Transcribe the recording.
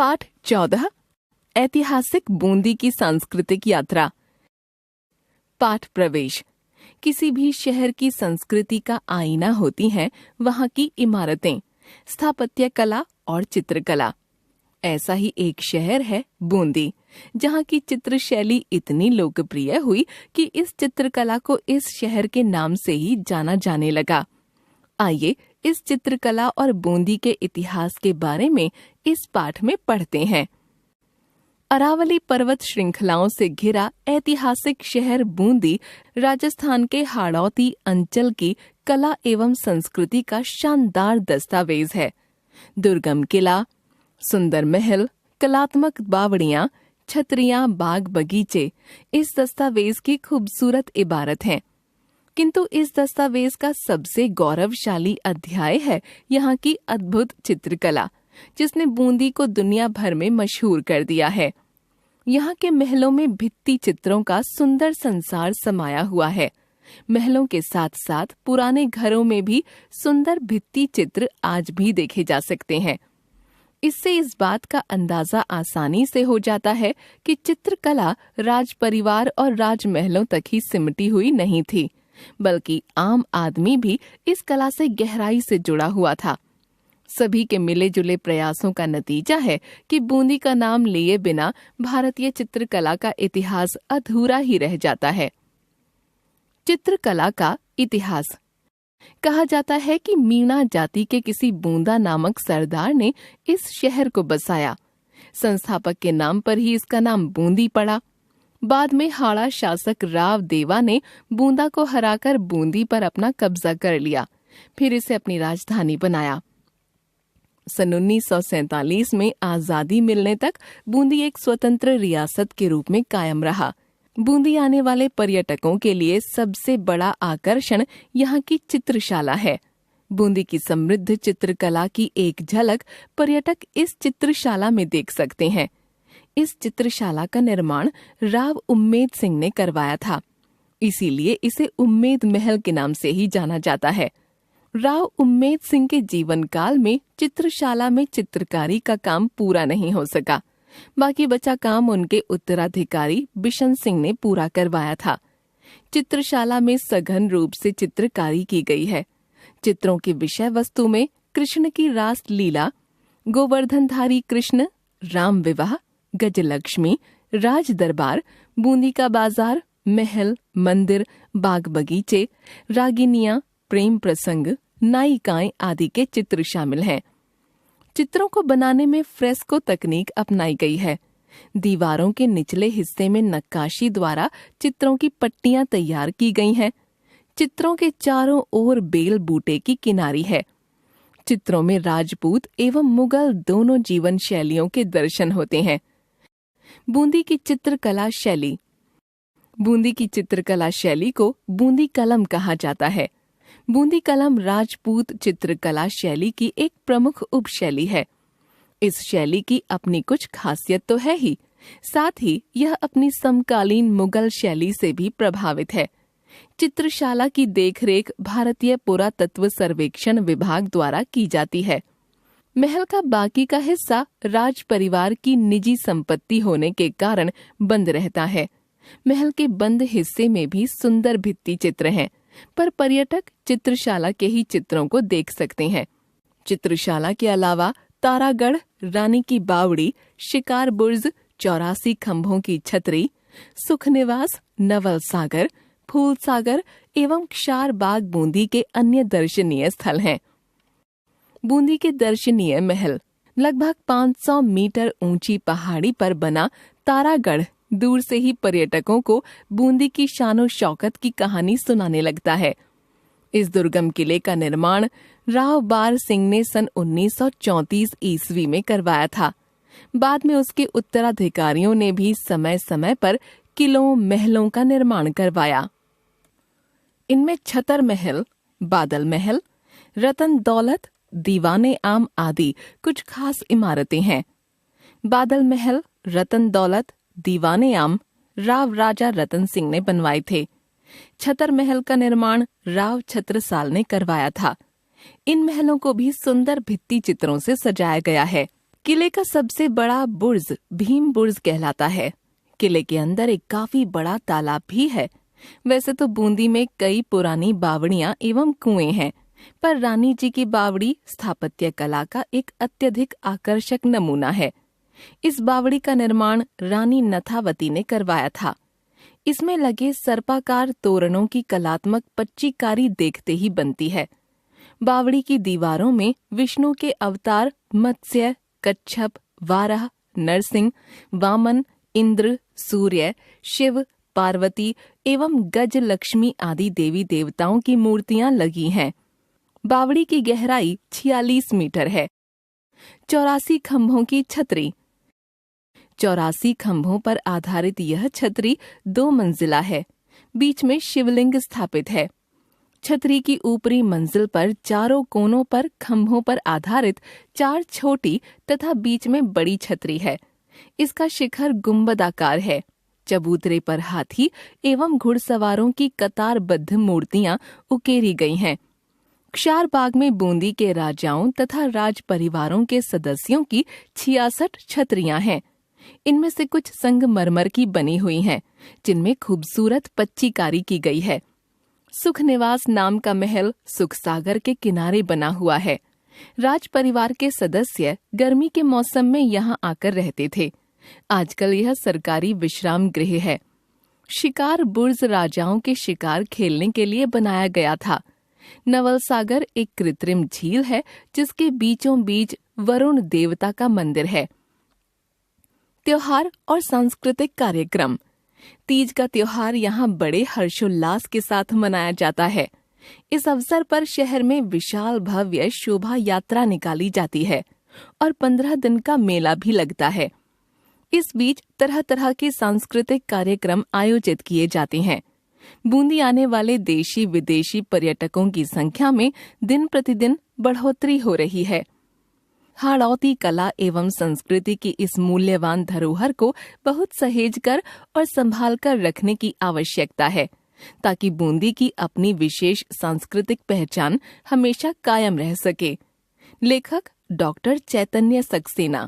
पाठ 14 ऐतिहासिक बूंदी की सांस्कृतिक यात्रा। पाठ प्रवेश। किसी भी शहर की संस्कृति का आईना होती हैं वहाँ की इमारतें, स्थापत्य कला और चित्रकला। ऐसा ही एक शहर है बूंदी, जहाँ की चित्र शैली इतनी लोकप्रिय हुई कि इस चित्रकला को इस शहर के नाम से ही जाना जाने लगा। आइए इस चित्रकला और बूंदी के इतिहास के बारे में इस पाठ में पढ़ते हैं। अरावली पर्वत श्रृंखलाओं से घिरा ऐतिहासिक शहर बूंदी राजस्थान के हाड़ौती अंचल की कला एवं संस्कृति का शानदार दस्तावेज है। दुर्गम किला, सुंदर महल, कलात्मक बावड़ियां, छतरियां, बाग बगीचे इस दस्तावेज की खूबसूरत इबारत हैं। किंतु इस दस्तावेज का सबसे गौरवशाली अध्याय है यहाँ की अद्भुत चित्रकला, जिसने बूंदी को दुनिया भर में मशहूर कर दिया है। यहाँ के महलों में भित्ति चित्रों का सुंदर संसार समाया हुआ है। महलों के साथ साथ पुराने घरों में भी सुंदर भित्ति चित्र आज भी देखे जा सकते हैं। इससे इस बात का अंदाजा आसानी से हो जाता है कि चित्रकला राज परिवार और राजमहलों तक ही सिमटी हुई नहीं थी, बल्कि आम आदमी भी इस कला से गहराई से जुड़ा हुआ था। सभी के मिले जुले प्रयासों का नतीजा है कि बूंदी का नाम लिए बिना भारतीय चित्रकला का इतिहास अधूरा ही रह जाता है। चित्रकला का इतिहास। कहा जाता है कि मीणा जाति के किसी बूंदा नामक सरदार ने इस शहर को बसाया। संस्थापक के नाम पर ही इसका नाम बूंदी पड़ा। बाद में हाड़ा शासक राव देवा ने बूंदा को हराकर बूंदी पर अपना कब्जा कर लिया, फिर इसे अपनी राजधानी बनाया। सन 1947 में आजादी मिलने तक बूंदी एक स्वतंत्र रियासत के रूप में कायम रहा। बूंदी आने वाले पर्यटकों के लिए सबसे बड़ा आकर्षण यहाँ की चित्रशाला है। बूंदी की समृद्ध चित्रकला की एक झलक पर्यटक इस चित्रशाला में देख सकते हैं। इस चित्रशाला का निर्माण राव उम्मेद सिंह ने करवाया था, इसीलिए इसे उम्मेद महल के नाम से ही जाना जाता है। राव उम्मेद सिंह के जीवन काल में चित्रशाला में चित्रकारी का काम पूरा नहीं हो सका। बाकी बचा काम उनके उत्तराधिकारी बिशन सिंह ने पूरा करवाया था। चित्रशाला में सघन रूप से चित्रकारी की गई है। चित्रों की विषय वस्तु में कृष्ण की रास लीला, गोवर्धनधारी कृष्ण, राम विवाह, गजलक्ष्मी, राज दरबार, बूंदी का बाजार, महल, मंदिर, बाग बगीचे, रागिनियां, प्रेम प्रसंग, नायिकाएं आदि के चित्र शामिल हैं। चित्रों को बनाने में फ्रेस्को तकनीक अपनाई गई है। दीवारों के निचले हिस्से में नक्काशी द्वारा चित्रों की पट्टियां तैयार की गई हैं। चित्रों के चारों ओर बेल बूटे की किनारी है। चित्रों में राजपूत एवं मुगल दोनों जीवन शैलियों के दर्शन होते हैं। बूंदी की चित्रकला शैली। बूंदी की चित्रकला शैली को बूंदी कलम कहा जाता है। बूंदी कलम राजपूत चित्रकला शैली की एक प्रमुख उपशैली है। इस शैली की अपनी कुछ खासियत तो है ही, साथ ही यह अपनी समकालीन मुगल शैली से भी प्रभावित है। चित्रशाला की देखरेख भारतीय पुरातत्व सर्वेक्षण विभाग द्वारा की जाती है। महल का बाकी का हिस्सा राज परिवार की निजी संपत्ति होने के कारण बंद रहता है। महल के बंद हिस्से में भी सुंदर भित्ति चित्र हैं, पर पर्यटक चित्रशाला के ही चित्रों को देख सकते हैं। चित्रशाला के अलावा तारागढ़, रानी की बावड़ी, शिकार बुर्ज, 84 खंभों की छतरी, सुख निवास, नवल सागर, फूल सागर एवं क्षार बाग बूंदी के अन्य दर्शनीय स्थल हैं। बूंदी के दर्शनीय महल। लगभग 500 मीटर ऊंची पहाड़ी पर बना तारागढ़ दूर से ही पर्यटकों को बूंदी की शानो शौकत की कहानी सुनाने लगता है। इस दुर्गम किले का निर्माण राव बार सिंह ने सन 1934 ईस्वी में करवाया था। बाद में उसके उत्तराधिकारियों ने भी समय समय पर किलों महलों का निर्माण करवाया। इनमें छतर महल, बादल महल, रतन दौलत, दीवाने आम आदि कुछ खास इमारतें हैं। बादल महल, रतन दौलत, दीवाने आम राव राजा रतन सिंह ने बनवाए थे। छतर महल का निर्माण राव छत्रसाल ने करवाया था। इन महलों को भी सुंदर भित्ति चित्रों से सजाया गया है। किले का सबसे बड़ा बुर्ज भीम बुर्ज कहलाता है। किले के अंदर एक काफी बड़ा तालाब भी है। वैसे तो बूंदी में कई पुरानी बावड़ियां एवं कुएं हैं, पर रानी जी की बावड़ी स्थापत्य कला का एक अत्यधिक आकर्षक नमूना है। इस बावड़ी का निर्माण रानी नथावती ने करवाया था। इसमें लगे सर्पाकार तोरणों की कलात्मक पच्चीकारी देखते ही बनती है। बावड़ी की दीवारों में विष्णु के अवतार मत्स्य, कच्छप, वाराह, नरसिंह, वामन, इंद्र, सूर्य, शिव, पार्वती एवं गज लक्ष्मी आदि देवी देवताओं की मूर्तियां लगी हैं। बावड़ी की गहराई 46 मीटर है। 84 खंभों की छतरी। 84 खंभों पर आधारित यह छतरी 2 मंजिला है। बीच में शिवलिंग स्थापित है। छतरी की ऊपरी मंजिल पर चारों कोनों पर खंभों पर आधारित 4 छोटी तथा बीच में बड़ी छतरी है। इसका शिखर गुंबदाकार है। चबूतरे पर हाथी एवं घुड़सवारों की कतारबद्ध मूर्तियां उकेरी गई हैं। क्षार बाग में बूंदी के राजाओं तथा राज परिवारों के सदस्यों की 66 छतरियां हैं। इनमें से कुछ संगमरमर की बनी हुई हैं, जिनमें खूबसूरत पच्चीकारी की गई है। सुख निवास नाम का महल सुख सागर के किनारे बना हुआ है। राज परिवार के सदस्य गर्मी के मौसम में यहाँ आकर रहते थे। आजकल यह सरकारी विश्राम गृह है। शिकार बुर्ज राजाओं के शिकार खेलने के लिए बनाया गया था। नवल सागर एक कृत्रिम झील है, जिसके बीचों बीच वरुण देवता का मंदिर है। त्योहार और सांस्कृतिक कार्यक्रम। तीज का त्योहार यहाँ बड़े हर्षोल्लास के साथ मनाया जाता है। इस अवसर पर शहर में विशाल भव्य शोभा यात्रा निकाली जाती है और 15 दिन का मेला भी लगता है। इस बीच तरह तरह के सांस्कृतिक कार्यक्रम आयोजित किए जाते हैं। बूंदी आने वाले देशी विदेशी पर्यटकों की संख्या में दिन प्रतिदिन बढ़ोतरी हो रही है। हाड़ौती कला एवं संस्कृति की इस मूल्यवान धरोहर को बहुत सहेज कर और संभाल कर रखने की आवश्यकता है, ताकि बूंदी की अपनी विशेष सांस्कृतिक पहचान हमेशा कायम रह सके। लेखक डॉक्टर चैतन्य सक्सेना।